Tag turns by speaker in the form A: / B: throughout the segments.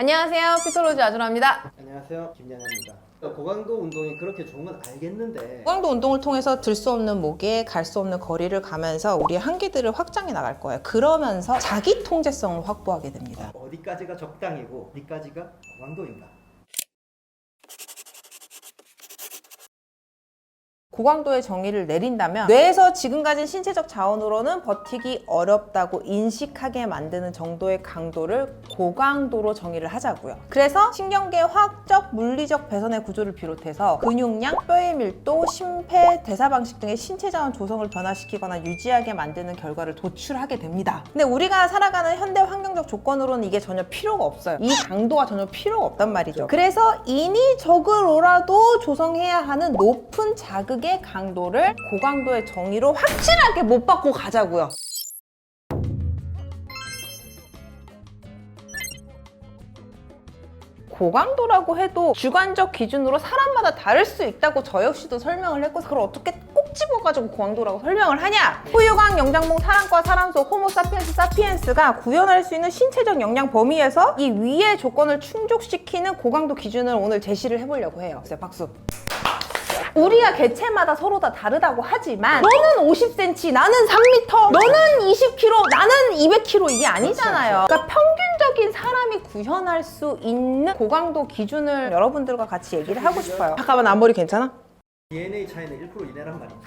A: 안녕하세요, 피솔로지 아주라입니다.
B: 안녕하세요, 김양아입니다. 고강도 운동이 그렇게 좋은 건 알겠는데
C: 고강도 운동을 통해서 들 수 없는 무게, 갈 수 없는 거리를 가면서 우리의 한계들을 확장해 나갈 거예요. 그러면서 자기 통제성을 확보하게 됩니다.
B: 어디까지가 적당이고 어디까지가 고강도인가?
C: 고강도의 정의를 내린다면 뇌에서 지금 가진 신체적 자원으로는 버티기 어렵다고 인식하게 만드는 정도의 강도를 고강도로 정의를 하자고요. 그래서 신경계의 화학적, 물리적 배선의 구조를 비롯해서 근육량, 뼈의 밀도, 심폐, 대사 방식 등의 신체 자원 조성을 변화시키거나 유지하게 만드는 결과를 도출하게 됩니다. 근데 우리가 살아가는 현대 환경적 조건으로는 이게 전혀 필요가 없어요. 이 강도가 전혀 필요가 없단 말이죠. 그래서 인위적으로라도 조성해야 하는 높은 자극의 강도를 고강도의 정의로 확실하게 못 받고 가자고요. 고강도라고 해도 주관적 기준으로 사람마다 다를 수 있다고 저 역시도 설명을 했고, 그걸 어떻게 꼭 집어가지고 고강도라고 설명을 하냐? 후유광, 영장봉, 사람과 사람 속 호모 사피엔스 사피엔스가 구현할 수 있는 신체적 역량 범위에서 이 위의 조건을 충족시키는 고강도 기준을 오늘 제시를 해보려고 해요. 박수. 우리가 개체마다 서로 다 다르다고 하지만 너는 50cm, 나는 3m, 너는 20kg, 나는 200kg 이게 아니잖아요. 그러니까 평균적인 사람이 구현할 수 있는 고강도 기준을 여러분들과 같이 얘기를 하고 싶어요. 잠깐만, 앞머리 괜찮아?
B: DNA 차이는 1% 이내란 말이죠.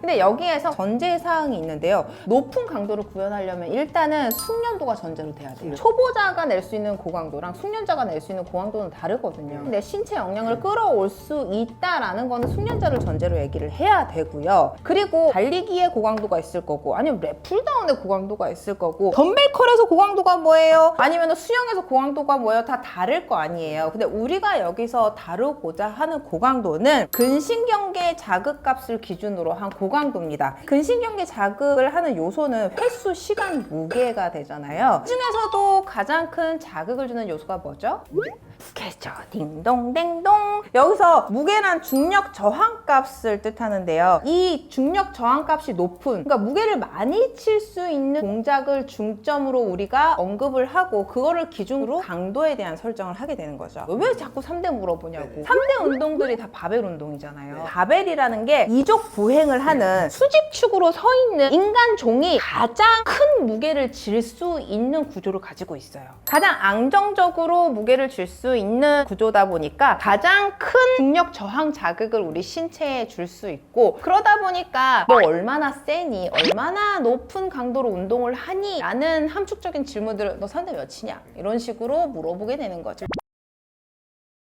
C: 근데 여기에서 전제사항이 있는데요. 높은 강도를 구현하려면 일단은 숙련도가 전제로 돼야 돼요. 초보자가 낼 수 있는 고강도랑 숙련자가 낼 수 있는 고강도는 다르거든요. 근데 신체 역량을 끌어올 수 있다라는 거는 숙련자를 전제로 얘기를 해야 되고요. 그리고 달리기의 고강도가 있을 거고, 아니면 랩풀다운의 고강도가 있을 거고, 덤벨컬에서 고강도가 뭐예요? 아니면 수영에서 고강도가 뭐예요? 다 다를 거 아니에요. 근데 우리가 여기서 다루고자 하는 고강도는 근신경계 자극값을 기준으로 한 고강도입니다. 근신경계 자극을 하는 요소는 횟수, 시간, 무게가 되잖아요. 그 중에서도 가장 큰 자극을 주는 요소가 뭐죠? 무게죠. 딩동댕동. 여기서 무게란 중력 저항값을 뜻하는데요. 이 중력 저항값이 높은, 그러니까 무게를 많이 칠 수 있는 동작을 중점으로 우리가 언급을 하고 그거를 기준으로 강도에 대한 설정을 하게 되는 거죠. 왜 자꾸 3대 물어보냐고. 3대 운동들이 다 바벨 운동이잖아요. 바벨이라는 게 이족 보행을 하는 수직축으로 서 있는 인간 종이 가장 큰 무게를 질 수 있는 구조를 가지고 있어요. 가장 안정적으로 무게를 질 수 있는 구조다 보니까 가장 큰 중력 저항 자극을 우리 신체에 줄 수 있고, 그러다 보니까 너 얼마나 세니? 얼마나 높은 강도로 운동을 하니? 라는 함축적인 질문들을 너 상대 몇이냐? 이런 식으로 물어보게 되는 거죠.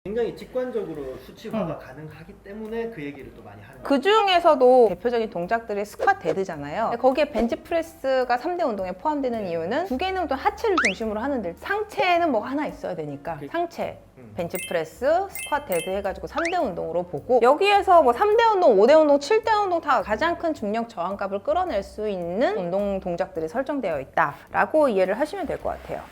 B: 굉장히 직관적으로 수치화가 가능하기 때문에 그 얘기를 또 많이 하는 거예요.
C: 그 중에서도 대표적인 동작들이 스쿼트 데드잖아요. 거기에 벤치프레스가 3대 운동에 포함되는 이유는 두 개는 또 하체를 중심으로 하는데 상체에는 뭐 하나 있어야 되니까 상체, 벤치프레스, 스쿼트 데드 해가지고 3대 운동으로 보고, 여기에서 뭐 3대 운동, 5대 운동, 7대 운동 다 가장 큰 중력 저항값을 끌어낼 수 있는 운동 동작들이 설정되어 있다라고 이해를 하시면 될 것 같아요.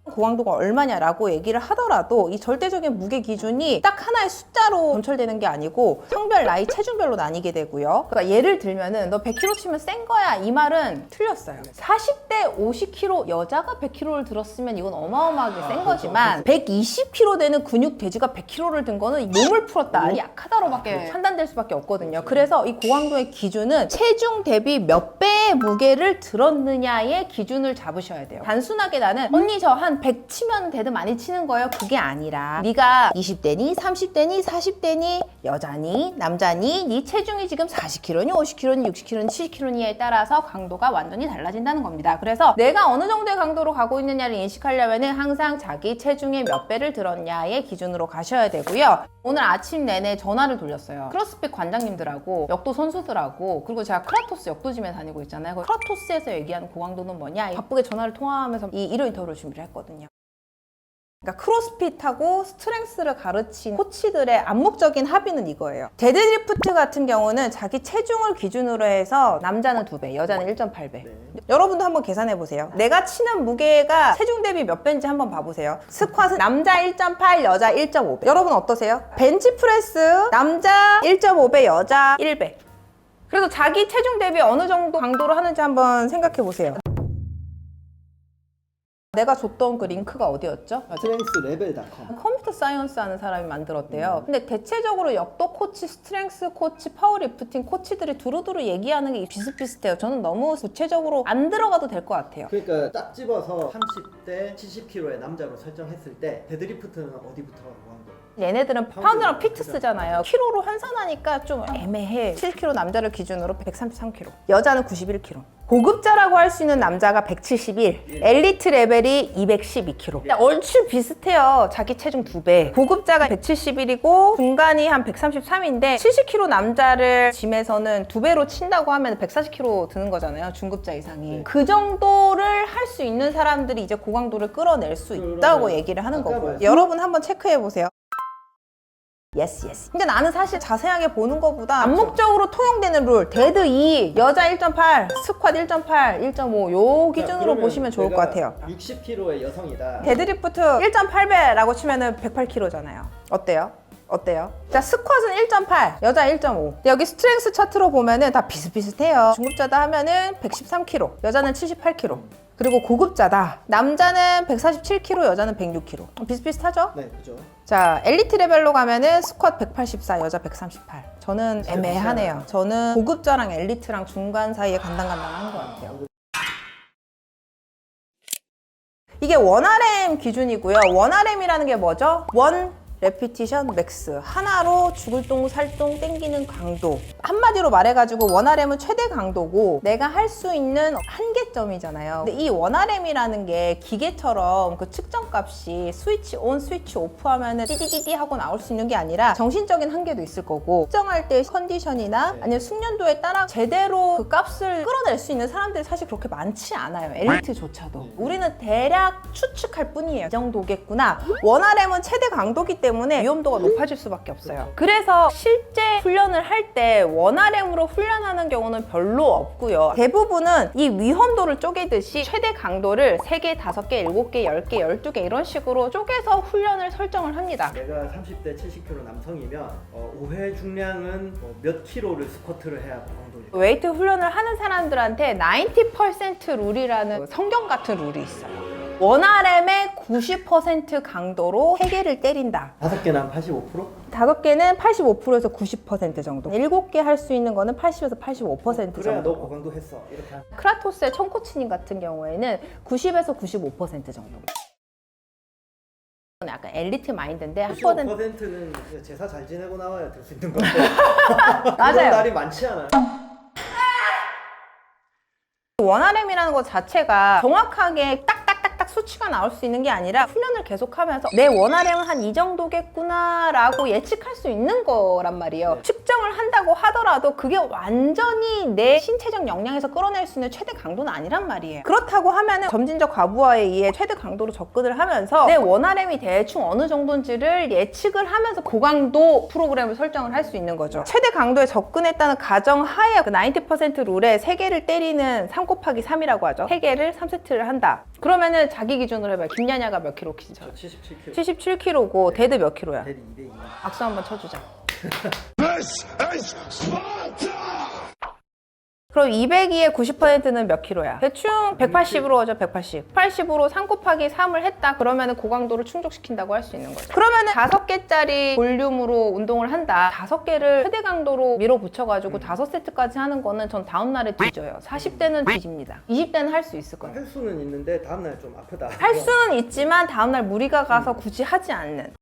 C: 고강도가 얼마냐라고 얘기를 하더라도 이 절대적인 무게 기준이 딱 하나의 숫자로 점철되는 게 아니고 성별, 나이, 체중별로 나뉘게 되고요. 그러니까 예를 들면은 너 100kg 치면 센 거야, 이 말은 틀렸어요. 40대 50kg 여자가 100kg를 들었으면 이건 어마어마하게 센 거지만 120kg 되는 근육 돼지가 100kg를 든 거는 몸을 풀었다, 아니 약하다로밖에 판단될 수밖에 없거든요. 그래서 이 고강도의 기준은 체중 대비 몇 배의 무게를 들었느냐의 기준을 잡으셔야 돼요. 단순하게 나는 언니 저 한 100 치면 데드 많이 치는 거예요, 그게 아니라 네가 20대니 30대니 40대니 여자니 남자니 네 체중이 지금 40kg니 50kg니 60kg니 70kg니에 따라서 강도가 완전히 달라진다는 겁니다. 그래서 내가 어느 정도의 강도로 가고 있느냐를 인식하려면 항상 자기 체중의 몇 배를 들었냐의 기준으로 가셔야 되고요. 오늘 아침 내내 전화를 돌렸어요. 크로스핏 관장님들하고 역도 선수들하고, 그리고 제가 크라토스 역도짐에 다니고 있잖아요. 크라토스에서 얘기하는 고강도는 뭐냐, 바쁘게 전화를 통화하면서 이 일요 인터뷰를 준비를 했거든요. 그러니까 크로스핏하고 스트렝스를 가르친 코치들의 암묵적인 합의는 이거예요. 데드리프트 같은 경우는 자기 체중을 기준으로 해서 남자는 2배, 여자는 1.8배. 여러분도 한번 계산해 보세요. 내가 치는 무게가 체중 대비 몇 배인지 한번 봐보세요. 스쿼트 남자 1.8, 여자 1.5배. 여러분 어떠세요? 벤치프레스 남자 1.5배, 여자 1배. 그래서 자기 체중 대비 어느 정도 강도로 하는지 한번 생각해 보세요. 내가 줬던 그 링크가 어디였죠?
B: 스트렝스레벨.com.
C: 컴퓨터 사이언스 하는 사람이 만들었대요. 근데 대체적으로 역도 코치, 스트렝스 코치, 파워리프팅 코치들이 두루두루 얘기하는 게 비슷비슷해요. 저는 너무 구체적으로 안 들어가도 될 것 같아요.
B: 그러니까 딱 집어서 30대 70kg의 남자로 설정했을 때 데드리프트는 어디부터 하는 거예요?
C: 얘네들은 파운드랑 피트 쓰잖아요. 키로로 환산하니까 좀 애매해. 7kg 남자를 기준으로 133kg, 여자는 91kg. 고급자라고 할 수 있는 남자가 171, 엘리트 레벨이 212kg. 얼추 비슷해요. 자기 체중 2배. 고급자가 171이고 중간이 한 133인데 70kg 남자를 짐에서는 2배로 친다고 하면 140kg 드는 거잖아요. 중급자 이상이.
B: 네.
C: 그 정도를 할 수 있는 사람들이 이제 고강도를 끌어낼 수 있다고 얘기를 하는 거고. 여러분 한번 체크해 보세요. 예스 예스. 근데 나는 사실 자세하게 보는 것보다 암묵적으로 통용되는 룰 데드 2, 여자 1.8, 스쿼트 1.8, 1.5 요 기준으로 보시면 좋을 것 같아요.
B: 60kg의 여성이다.
C: 데드리프트 1.8배라고 치면은 108kg잖아요. 어때요? 어때요? 자, 스쿼트는 1.8, 여자 1.5. 여기 스트렝스 차트로 보면은 다 비슷비슷해요. 중급자다 하면은 113kg, 여자는 78kg. 그리고 고급자다. 남자는 147kg, 여자는 106kg. 비슷비슷하죠?
B: 네, 그죠.
C: 자, 엘리트 레벨로 가면은 스쿼트 184, 여자 138. 저는 애매하네요. 저는 고급자랑 엘리트랑 중간 사이에 간당간당한 것 같아요. 이게 원RM 기준이고요. 원RM이라는 게 뭐죠? 원 레피티션 맥스. 하나로 죽을 똥 살똥 땡기는 강도. 한마디로 말해가지고 원RM은 최대 강도고 내가 할 수 있는 한계점이잖아요. 근데 이 원RM이라는 게 기계처럼 그 측정값이 스위치 온, 스위치 오프 하면은 띠디디디 하고 나올 수 있는 게 아니라 정신적인 한계도 있을 거고 측정할 때 컨디션이나 아니면 숙련도에 따라 제대로 그 값을 끌어낼 수 있는 사람들이 사실 그렇게 많지 않아요. 엘리트조차도. 우리는 대략 추측할 뿐이에요. 이 정도겠구나. 원RM은 최대 강도기 때문에 위험도가 높아질 수밖에 없어요. 그래서 실제 훈련을 할 때 원RM으로 훈련하는 경우는 별로 없고요. 대부분은 이 위험도를 쪼개듯이 최대 강도를 3개, 5개, 7개, 10개, 12개 이런 식으로 쪼개서 훈련을 설정을 합니다.
B: 내가 30대 70kg 남성이면 5회 중량은 몇 킬로를 스쿼트를 해야 고강도일까?
C: 웨이트 훈련을 하는 사람들한테 90% 룰이라는 성경 같은 룰이 있어요. 원RM의 90% 강도로 3개를 때린다.
B: 5개는 한 85%?
C: 5개는 85%에서 90% 정도. 7개 할 수 있는 거는 80에서 85%
B: 그래야
C: 정도.
B: 너 고강도 했어. 이렇게 하는.
C: 크라토스의 청코치님 같은 경우에는 90에서 95% 정도. 약간 엘리트 마인드인데 한 번은
B: 95%는 제사 잘 지내고 나와야 될 수 있는 건데.
C: 맞아요.
B: 그런 날이 많지 않아요.
C: 원RM이라는 것 자체가 정확하게 딱딱딱딱 수치가 나올 수 있는 게 아니라 훈련을 계속하면서 내 원RM은 한 이 정도겠구나 라고 예측할 수 있는 거란 말이에요.
B: 네.
C: 측정을 한다고 하더라도 그게 완전히 내 신체적 역량에서 끌어낼 수 있는 최대 강도는 아니란 말이에요. 그렇다고 하면은 점진적 과부하에 의해 최대 강도로 접근을 하면서 내 원RM이 대충 어느 정도인지를 예측을 하면서 고강도 프로그램을 설정을 할 수 있는 거죠. 최대 강도에 접근했다는 가정하에 그 90% 룰에 3개를 때리는 3 곱하기 3이라고 하죠. 3개를 3세트를 한다. 그러면은 자기 기준으로 해봐요. 김야냐가 몇 킬로 키죠?
B: 저 77kg.
C: 77kg고 데드 몇 킬로야?
B: 대리 202.
C: 박수 한번 쳐주자. 그럼 202의 90%는 몇 킬로야? 대충 180으로 하죠, 180. 80으로 3 곱하기 3을 했다 그러면 고강도를 충족시킨다고 할 수 있는 거죠. 그러면 5개짜리 볼륨으로 운동을 한다. 5개를 최대 강도로 밀어붙여가지고 5세트까지 하는 거는 전 다음날에 뒤져요. 40대는 뒤집니다. 20대는 할 수 있을 거예요.
B: 할 수는 있는데 다음날 좀 아프다.
C: 할 수는 있지만 다음날 무리가 가서 굳이 하지 않는.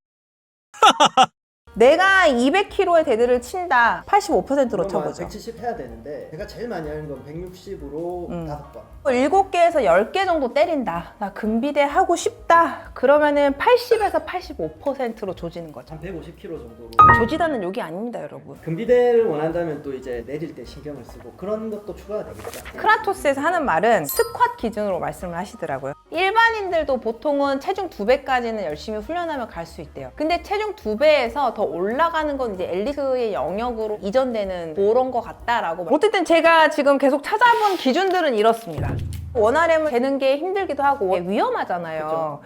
C: 내가 200kg의 데드를 친다. 85%로 쳐보죠.
B: 170 해야 되는데 제가 제일 많이 하는 건 160으로 5번.
C: 7개에서 10개 정도 때린다. 나 금비대 하고 싶다. 그러면은 80에서 85%로 조지는 거죠.
B: 한 150kg 정도로.
C: 조지다는 욕이 아닙니다, 여러분.
B: 금비대를 원한다면 또 이제 내릴 때 신경을 쓰고 그런 것도 추가가 되겠죠.
C: 크라토스에서 하는 말은 스쿼트 기준으로 말씀을 하시더라고요. 일반인들도 보통은 체중 2배까지는 열심히 훈련하면 갈 수 있대요. 근데 체중 2배에서 더 올라가는 건 이제 엘리트의 영역으로 이전되는 그런 것 같다라고. 어쨌든 제가 지금 계속 찾아본 기준들은 이렇습니다. 원RM을 재는 게 힘들기도 하고 위험하잖아요.
B: 그쵸.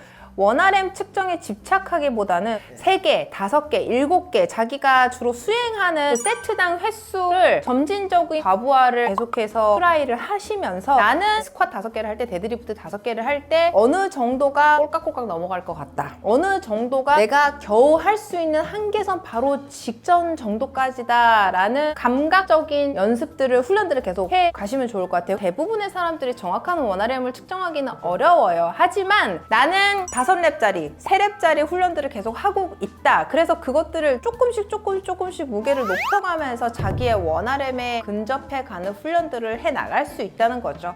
C: 원RM 측정에 집착하기보다는 3개, 5개, 7개 자기가 주로 수행하는 그 세트당 횟수를 점진적인 과부하를 계속해서 트라이를 하시면서 나는 스쿼트 5개를 할 때, 데드리프트 5개를 할 때 어느 정도가 꼴깍꼴깍 넘어갈 것 같다. 어느 정도가 내가 겨우 할 수 있는 한계선 바로 직전 정도까지다 라는 감각적인 연습들을, 훈련들을 계속 해 가시면 좋을 것 같아요. 대부분의 사람들이 정확한 원RM을 측정하기는 어려워요. 하지만 나는 5랩짜리, 3랩짜리 훈련들을 계속 하고 있다. 그래서 그것들을 조금씩 무게를 높여가면서 자기의 원RM에 근접해 가는 훈련들을 해 나갈 수 있다는 거죠.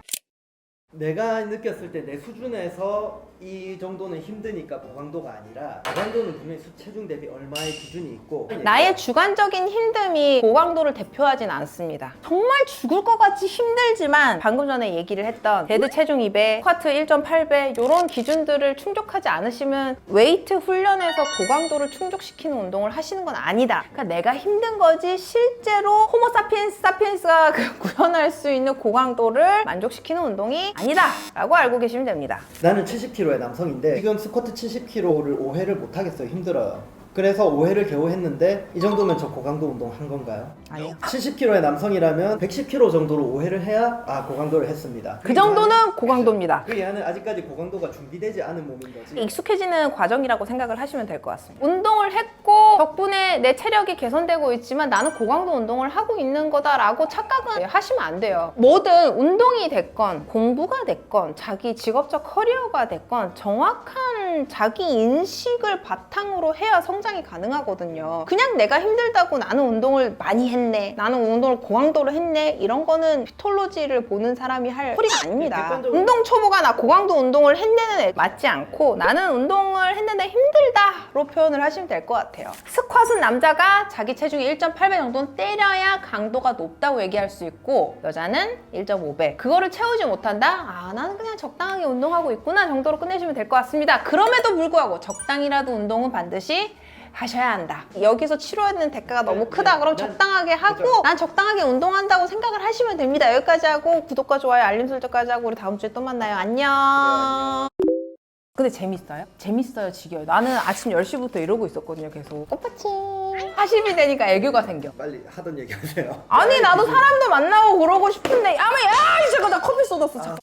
B: 내가 느꼈을 때 내 수준에서 이 정도는 힘드니까 고강도가 아니라 고강도는 분명히 체중 대비 얼마의 기준이 있고
C: 나의 주관적인 힘듦이 고강도를 대표하진 않습니다. 정말 죽을 것 같이 힘들지만 방금 전에 얘기를 했던 데드 체중 2배, 스쿼트 1.8배 이런 기준들을 충족하지 않으시면 웨이트 훈련에서 고강도를 충족시키는 운동을 하시는 건 아니다. 그러니까 내가 힘든 거지 실제로 호모사피엔스가 구현할 수 있는 고강도를 만족시키는 운동이 아니다 라고 알고 계시면 됩니다.
B: 나는 70kg의 남성인데 지금 스쿼트 70kg를 5회를 못 하겠어요. 힘들어요. 그래서 5회를 겨우 했는데 이 정도면 저 고강도 운동 한 건가요?
C: 아니요.
B: 70kg의 남성이라면 110kg 정도로 5회를 해야 고강도를 했습니다.
C: 그 정도는 고강도입니다.
B: 그 얘는 아직까지 고강도가 준비되지 않은 몸인 거지.
C: 익숙해지는 과정이라고 생각을 하시면 될 것 같습니다. 운동을 했고 덕분에 내 체력이 개선되고 있지만 나는 고강도 운동을 하고 있는 거다라고 착각은 하시면 안 돼요. 뭐든 운동이 됐건 공부가 됐건 자기 직업적 커리어가 됐건 정확한 자기 인식을 바탕으로 해야 성장이 가능하거든요. 그냥 내가 힘들다고 나는 운동을 많이 했네, 나는 운동을 고강도로 했네, 이런 거는 피톨로지를 보는 사람이 할 소리가 아닙니다.
B: 객관적으로-
C: 운동 초보가 나 고강도 운동을 했네는 애 맞지 않고 나는 운동을 했는데 힘들다로 표현을 하시면 될 것 같아요. 스쿼트는 남자가 자기 체중의 1.8배 정도는 때려야 강도가 높다고 얘기할 수 있고 여자는 1.5배. 그거를 채우지 못한다? 나는 그냥 적당하게 운동하고 있구나 정도로 끝내시면 될 것 같습니다. 그럼에도 불구하고 적당이라도 운동은 반드시 하셔야 한다. 여기서 치러야 되는 대가가 너무 크다. 그럼 적당하게 하고 난 적당하게 운동한다고 생각을 하시면 됩니다. 여기까지 하고 구독과 좋아요, 알림 설정까지 하고 우리 다음 주에 또 만나요. 안녕. 근데 재밌어요? 재밌어요, 지겨워요. 나는 아침 10시부터 이러고 있었거든요, 계속. 꽃받침. 40이 되니까 애교가 생겨.
B: 빨리 하던 얘기 하세요.
C: 아니, 나도 사람도 만나고 그러고 싶은데, 야, 잠깐, 나 커피 쏟았어. 잠깐.